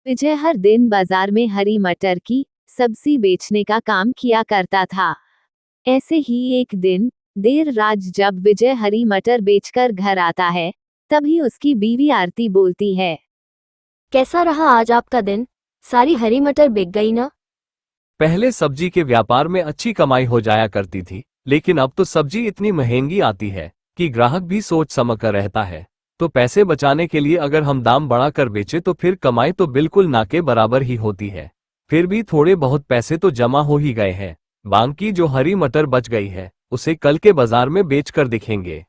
विजय हर दिन बाजार में हरी मटर की सब्जी बेचने का काम किया करता था। ऐसे ही एक दिन देर रात जब विजय हरी मटर बेचकर घर आता है, तभी उसकी बीवी आरती बोलती है। कैसा रहा आज आपका दिन? सारी हरी मटर बिक गई ना? पहले सब्जी के व्यापार में अच्छी कमाई हो जाया करती थी, लेकिन अब तो सब्जी इतनी महंगी आती है कि ग्राहक भी सोच समझ कर रहता है। तो पैसे बचाने के लिए अगर हम दाम बढ़ाकर बेचे तो फिर कमाई तो बिल्कुल ना के बराबर ही होती है। फिर भी थोड़े बहुत पैसे तो जमा हो ही गए हैं। बाकी जो हरी मटर बच गई है उसे कल के बाजार में बेच कर दिखेंगे।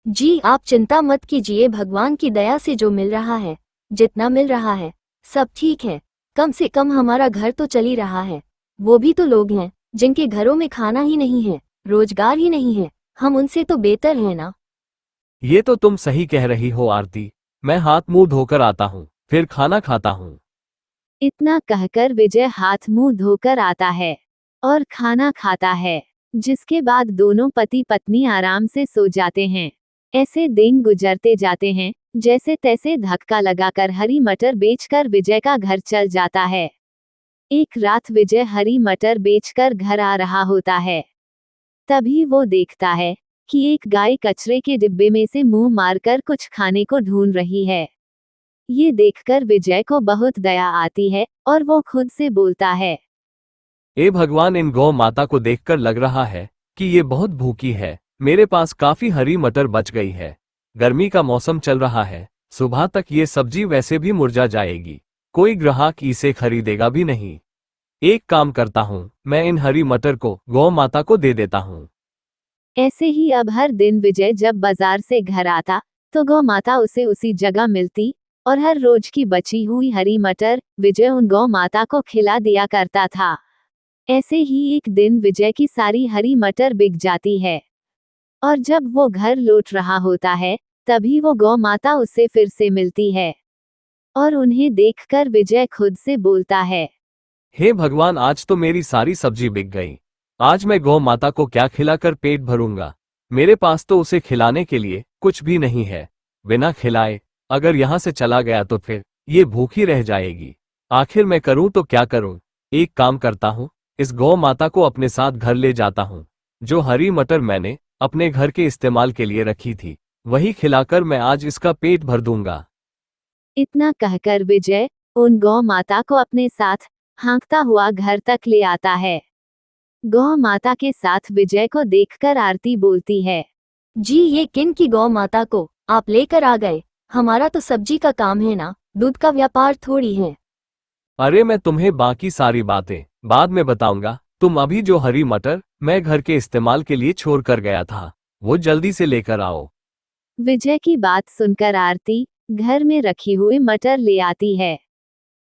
जी आप चिंता मत कीजिए, भगवान की दया से जो मिल रहा है, जितना मिल रहा है, सब ठीक है। कम से कम हमारा घर तो चल ही रहा है। वो भी तो लोग हैं जिनके घरों में खाना ही नहीं है, रोजगार ही नहीं है। हम उनसे तो बेहतर हैं ना। ये तो तुम सही कह रही हो आरती। मैं हाथ मुंह धोकर आता हूँ, फिर खाना खाता हूँ। इतना कहकर विजय हाथ मुंह धोकर आता है और खाना खाता है, जिसके बाद दोनों पति पत्नी आराम से सो जाते हैं। ऐसे दिन गुजरते जाते हैं, जैसे तैसे धक्का लगाकर हरी मटर बेचकर विजय का घर चल जाता है। एक रात विजय हरी मटर बेचकर घर आ रहा होता है। तभी वो देखता है कि एक गाय कचरे के डिब्बे में से मुंह मारकर कुछ खाने को ढूंढ रही है। ये देखकर विजय को बहुत दया आती है और वो खुद से बोलता है। ए भगवान, इन गौ माता को देखकर लग रहा है कि ये बहुत भूखी है। मेरे पास काफी हरी मटर बच गई है। गर्मी का मौसम चल रहा है, सुबह तक ये सब्जी वैसे भी मुरझा जाएगी। कोई ग्राहक इसे खरीदेगा भी नहीं। एक काम करता हूँ, मैं इन हरी मटर को गौ माता को दे देता हूँ। ऐसे ही अब हर दिन विजय जब बाजार से घर आता, तो गौ माता उसे उसी जगह मिलती और हर रोज की बची हुई हरी मटर विजय उन गौ माता को खिला दिया करता था। ऐसे ही एक दिन विजय की सारी हरी मटर बिक जाती है और जब वो घर लौट रहा होता है, तभी वो गौ माता उससे फिर से मिलती है और उन्हें देखकर विजय खुद से बोलता है। हे भगवान, आज तो मेरी सारी सब्जी बिक गई। आज मैं गौ माता को क्या खिलाकर पेट भरूंगा? मेरे पास तो उसे खिलाने के लिए कुछ भी नहीं है। बिना खिलाए अगर यहाँ से चला गया तो फिर ये भूखी रह जाएगी। आखिर मैं करूँ तो क्या करूँ? एक काम करता हूँ, इस गौ माता को अपने साथ घर ले जाता हूँ। जो हरी मटर मैंने अपने घर के इस्तेमाल के लिए रखी थी, वही खिलाकर मैं आज इसका पेट भर दूंगा। इतना कहकर विजय उन गौ माता को अपने साथ हाँकता हुआ घर तक ले आता है। गौ माता के साथ विजय को देखकर आरती बोलती है। जी ये किन की गौ माता को आप लेकर आ गए? हमारा तो सब्जी का काम है ना, दूध का व्यापार थोड़ी है। अरे मैं तुम्हें बाकी सारी बातें बाद में बताऊंगा। तुम अभी जो हरी मटर मैं घर के इस्तेमाल के लिए छोड़ कर गया था, वो जल्दी से लेकर आओ। विजय की बात सुनकर आरती घर में रखी हुई मटर ले आती है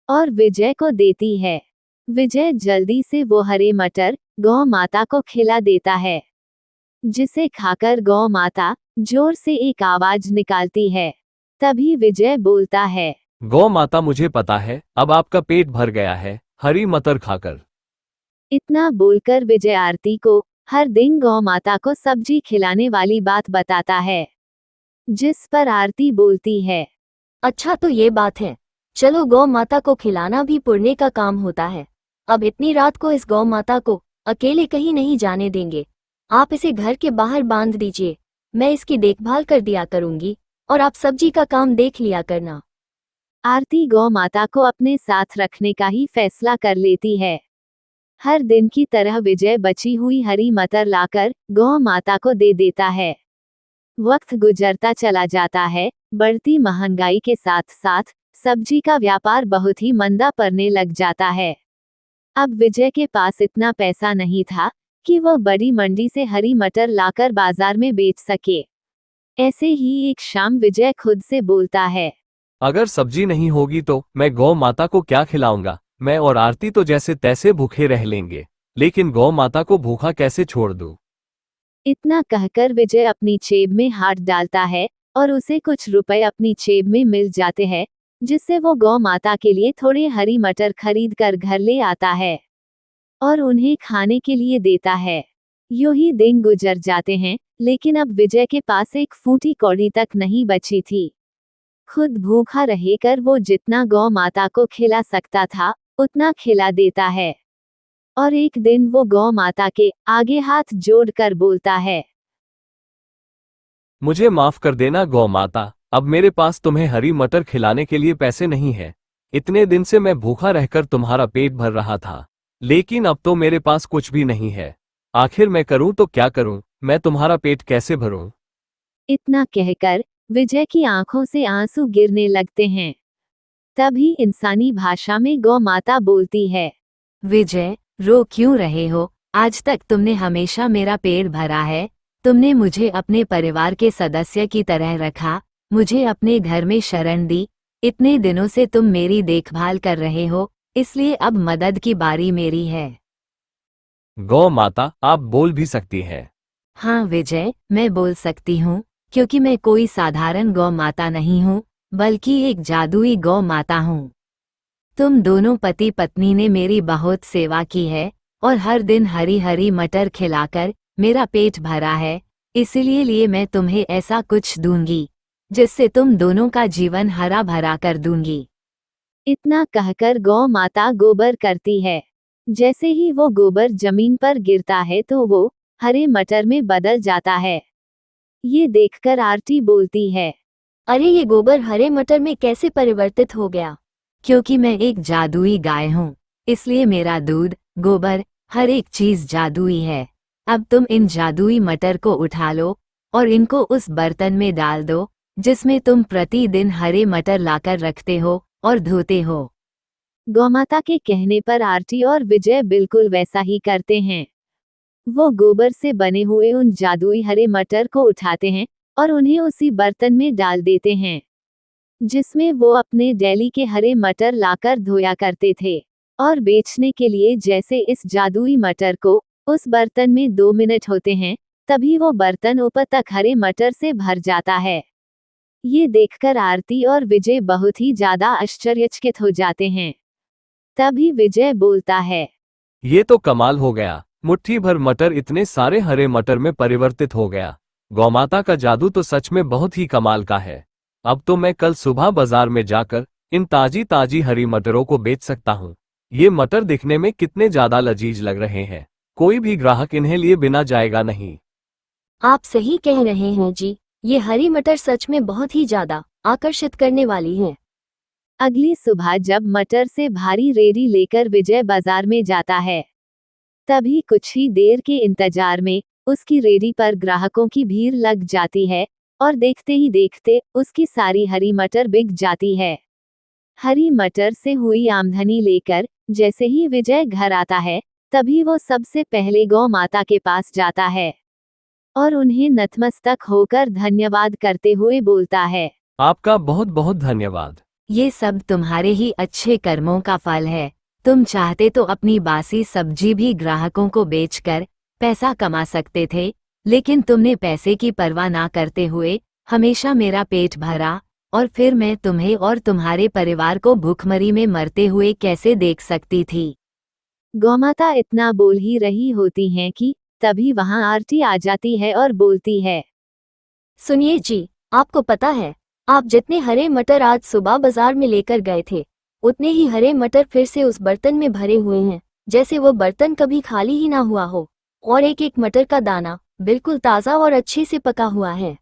और विजय को देती है। विजय जल्दी से वो हरे मटर गौ माता को खिला देता है, जिसे खाकर गौ माता जोर से एक आवाज निकालती है। तभी विजय बोलता है। गौ माता, मुझे पता है अब आपका पेट भर गया है हरी मटर खाकर। इतना बोलकर विजय आरती को हर दिन गौ माता को सब्जी खिलाने वाली बात बताता है, जिस पर आरती बोलती है। अच्छा तो ये बात है, चलो गौ माता को खिलाना भी पुण्य का काम होता है। अब इतनी रात को इस गौ माता को अकेले कहीं नहीं जाने देंगे। आप इसे घर के बाहर बांध दीजिए, मैं इसकी देखभाल कर दिया करूंगी और आप सब्जी का काम देख लिया करना। आरती गौ माता को अपने साथ रखने का ही फैसला कर लेती है। हर दिन की तरह विजय बची हुई हरी मटर लाकर गौ माता को दे देता है। वक्त गुजरता चला जाता है, बढ़ती महंगाई के साथ साथ सब्जी का व्यापार बहुत ही मंदा पड़ने लग जाता है। अब विजय के पास इतना पैसा नहीं था कि वह बड़ी मंडी से हरी मटर लाकर बाजार में बेच सके। ऐसे ही एक शाम विजय खुद से बोलता है। अगर सब्जी नहीं होगी तो मैं गौ माता को क्या खिलाऊंगा? मैं और आरती तो जैसे तैसे भूखे रह लेंगे, लेकिन गौ माता को भूखा कैसे छोड़ दूं? इतना कहकर विजय अपनी जेब में हाथ डालता है और उसे कुछ रुपए अपनी जेब में मिल जाते हैं, जिससे वो गौ माता के लिए थोड़े हरी मटर खरीद कर घर ले आता है और उन्हें खाने के लिए देता है। यूं ही दिन गुजर जाते हैं, लेकिन अब विजय के पास एक फूटी कौड़ी तक नहीं बची थी। खुद भूखा रहकर वो जितना गौ माता को खिला सकता था उतना खिला देता है। और एक दिन वो गौ माता के आगे हाथ जोड़कर बोलता है, मुझे माफ कर देना गौ माता, अब मेरे पास तुम्हें हरी मटर खिलाने के लिए पैसे नहीं है। इतने दिन से मैं भूखा रहकर तुम्हारा पेट भर रहा था, लेकिन अब तो मेरे पास कुछ भी नहीं है। आखिर मैं करूं तो क्या करूं, मैं तुम्हारा पेट कैसे भरूं? इतना कहकर विजय की आंखों से आंसू गिरने लगते हैं। तभी इंसानी भाषा में गौ माता बोलती है, विजय, रो क्यों रहे हो? आज तक तुमने हमेशा मेरा पेट भरा है। तुमने मुझे अपने परिवार के सदस्य की तरह रखा, मुझे अपने घर में शरण दी। इतने दिनों से तुम मेरी देखभाल कर रहे हो, इसलिए अब मदद की बारी मेरी है। गौ माता, आप बोल भी सकती हैं। हाँ विजय, मैं बोल सकती हूँ, क्योंकि मैं कोई साधारण गौ माता नहीं हूँ, बल्कि एक जादुई गौ माता हूँ। तुम दोनों पति पत्नी ने मेरी बहुत सेवा की है और हर दिन हरी हरी मटर खिलाकर मेरा पेट भरा है, इसीलिए मैं तुम्हें ऐसा कुछ दूंगी जिससे तुम दोनों का जीवन हरा भरा कर दूंगी। इतना कहकर गौ माता गोबर करती है। जैसे ही वो गोबर जमीन पर गिरता है तो वो हरे मटर में बदल जाता है। ये देखकर आरती बोलती है, अरे ये गोबर हरे मटर में कैसे परिवर्तित हो गया? क्योंकि मैं एक जादुई गाय हूँ, इसलिए मेरा दूध, गोबर, हर एक चीज जादुई है। अब तुम इन जादुई मटर को उठा लो और इनको उस बर्तन में डाल दो जिसमें तुम प्रतिदिन हरे मटर लाकर रखते हो और धोते हो। गौमाता के कहने पर आरती और विजय बिल्कुल वैसा ही करते हैं। वो गोबर से बने हुए उन जादुई हरे मटर को उठाते हैं और उन्हें उसी बर्तन में डाल देते हैं जिसमें वो अपने डेली के हरे मटर लाकर धोया करते थे और बेचने के लिए। जैसे इस जादुई मटर को उस बर्तन में 2 मिनट होते हैं, तभी वो बर्तन ऊपर तक हरे मटर से भर जाता है। ये देखकर आरती और विजय बहुत ही ज्यादा आश्चर्यचकित हो जाते हैं। तभी विजय बोलता है, ये तो कमाल हो गया, मुट्ठी भर मटर इतने सारे हरे मटर में परिवर्तित हो गया। गौमाता का जादू तो सच में बहुत ही कमाल का है। अब तो मैं कल सुबह बाजार में जाकर इन ताजी ताजी हरी मटरों को बेच सकता हूँ। ये मटर दिखने में कितने ज्यादा लजीज लग रहे हैं, कोई भी ग्राहक इन्हें लिए बिना जाएगा नहीं। आप सही कह रहे हैं जी, ये हरी मटर सच में बहुत ही ज्यादा आकर्षित करने वाली हैं। अगली सुबह जब मटर से भारी रेडी लेकर विजय बाजार में जाता है, तभी कुछ ही देर के इंतजार में उसकी रेडी पर ग्राहकों की भीड़ लग जाती है और देखते ही देखते उसकी सारी हरी मटर बिक जाती है। हरी मटर से हुई आमदनी लेकर जैसे ही विजय घर आता है, तभी वो सबसे पहले गौ माता के पास जाता है और उन्हें नतमस्तक होकर धन्यवाद करते हुए बोलता है, आपका बहुत बहुत धन्यवाद। ये सब तुम्हारे ही अच्छे कर्मों का फल है। तुम चाहते तो अपनी बासी सब्जी भी ग्राहकों को बेचकर पैसा कमा सकते थे, लेकिन तुमने पैसे की परवाह ना करते हुए हमेशा मेरा पेट भरा, और फिर मैं तुम्हें और तुम्हारे परिवार को भूखमरी में मरते हुए कैसे देख सकती थी। गौमाता इतना बोल ही रही होती हैं कि तभी वहां आरती आ जाती है और बोलती है, सुनिए जी, आपको पता है, आप जितने हरे मटर आज सुबह बाजार में लेकर गए थे, उतने ही हरे मटर फिर से उस बर्तन में भरे हुए हैं, जैसे वो बर्तन कभी खाली ही ना हुआ हो, और एक एक मटर का दाना बिल्कुल ताज़ा और अच्छे से पका हुआ है।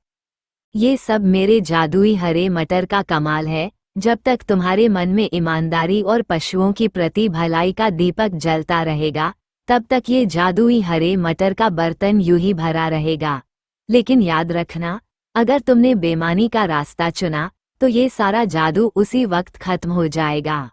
ये सब मेरे जादुई हरे मटर का कमाल है। जब तक तुम्हारे मन में ईमानदारी और पशुओं की प्रति भलाई का दीपक जलता रहेगा, तब तक ये जादुई हरे मटर का बर्तन यूं ही भरा रहेगा। लेकिन याद रखना, अगर तुमने बेईमानी का रास्ता चुना तो ये सारा जादू उसी वक्त खत्म हो जाएगा।